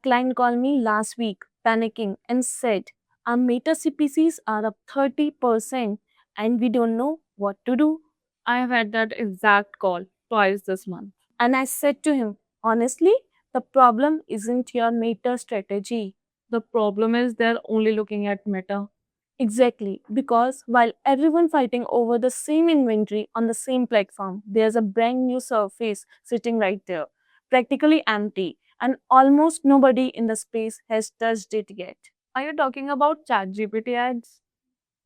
client called me last week, panicking, and said, our Meta CPCs are up 30% and we don't know what to do. I have had that exact call twice this month. And I said to him, honestly, the problem isn't your Meta strategy. The problem is they're only looking at Meta. Exactly, because while everyone fighting over the same inventory on the same platform, there's a brand new surface sitting right there, practically empty, and almost nobody in the space has touched it yet. Are you talking about ChatGPT ads?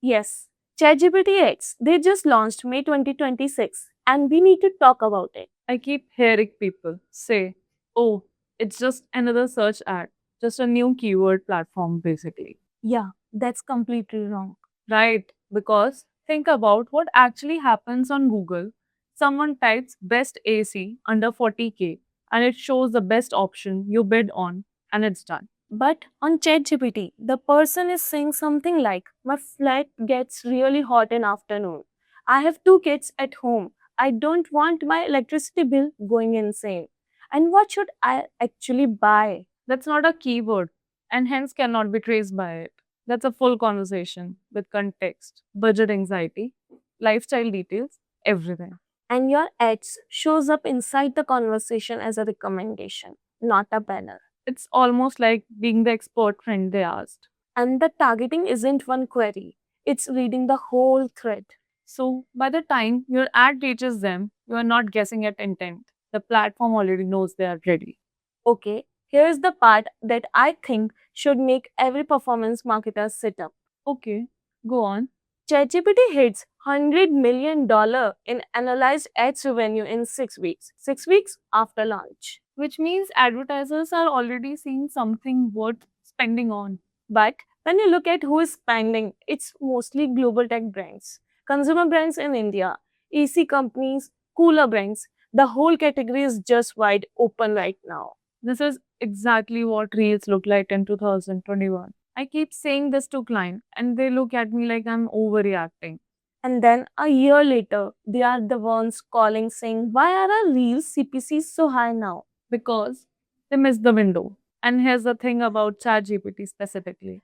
Yes, ChatGPT X, they just launched May 2026, and we need to talk about it. I keep hearing people say, oh, it's just another search ad, just a new keyword platform basically. Yeah, that's completely wrong. Right, because think about what actually happens on Google. Someone types best AC under 40K and it shows the best option you bid on and it's done. But on ChatGPT, the person is saying something like, my flat gets really hot in afternoon. I have two kids at home. I don't want my electricity bill going insane. And what should I actually buy? That's not a keyword and hence cannot be traced by it. That's a full conversation with context, budget anxiety, lifestyle details, everything. And your ads shows up inside the conversation as a recommendation, not a banner. It's almost like being the expert friend they asked. And the targeting isn't one query, it's reading the whole thread. So by the time your ad reaches them, you are not guessing at intent. The platform already knows they are ready. Okay, here's the part that I think should make every performance marketer sit up. Okay, go on. ChatGPT hits $100 million in analyzed ads revenue in 6 weeks. 6 weeks after launch. Which means advertisers are already seeing something worth spending on. But when you look at who is spending, it's mostly global tech brands, consumer brands in India, AC companies, cooler brands. The whole category is just wide open right now. This is exactly what Reels look like in 2021. I keep saying this to clients and they look at me like I'm overreacting. And then a year later, they are the ones calling saying, why are our Reels CPCs so high now? Because they missed the window. And here's the thing about ChatGPT specifically.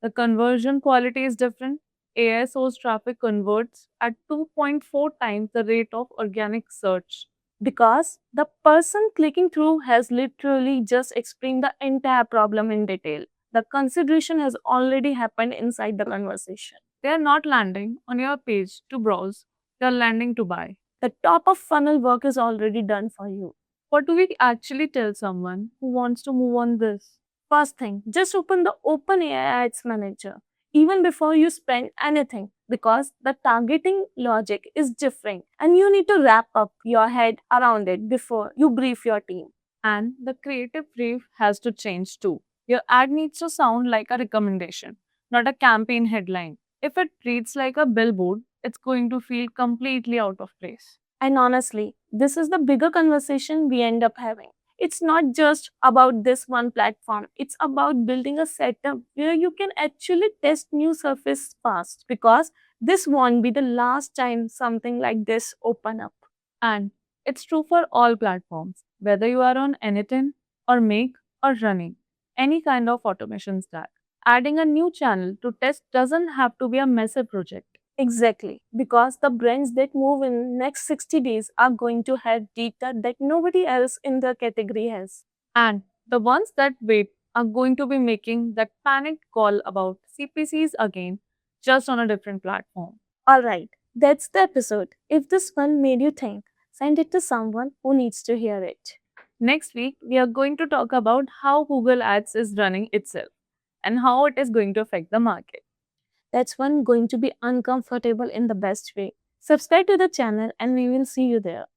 The conversion quality is different. AI source traffic converts at 2.4 times the rate of organic search. Because the person clicking through has literally just explained the entire problem in detail. The consideration has already happened inside the conversation. They are not landing on your page to browse, they are landing to buy. The top of funnel work is already done for you. What do we actually tell someone who wants to move on this? First thing, just open the OpenAI Ads Manager even before you spend anything because the targeting logic is different and you need to wrap up your head around it before you brief your team. And the creative brief has to change too. Your ad needs to sound like a recommendation, not a campaign headline. If it reads like a billboard, it's going to feel completely out of place. And honestly, this is the bigger conversation we end up having. It's not just about this one platform, it's about building a setup where you can actually test new surface fast because this won't be the last time something like this open up. And it's true for all platforms, whether you are on Anything or Make or running any kind of automation stack. Adding a new channel to test doesn't have to be a massive project. Exactly, because the brands that move in next 60 days are going to have data that nobody else in the category has. And the ones that wait are going to be making that panicked call about CPCs again, just on a different platform. Alright, that's the episode. If this one made you think, send it to someone who needs to hear it. Next week, we are going to talk about how Google Ads is running itself and how it is going to affect the market. That's one going to be uncomfortable in the best way. Subscribe to the channel and we will see you there.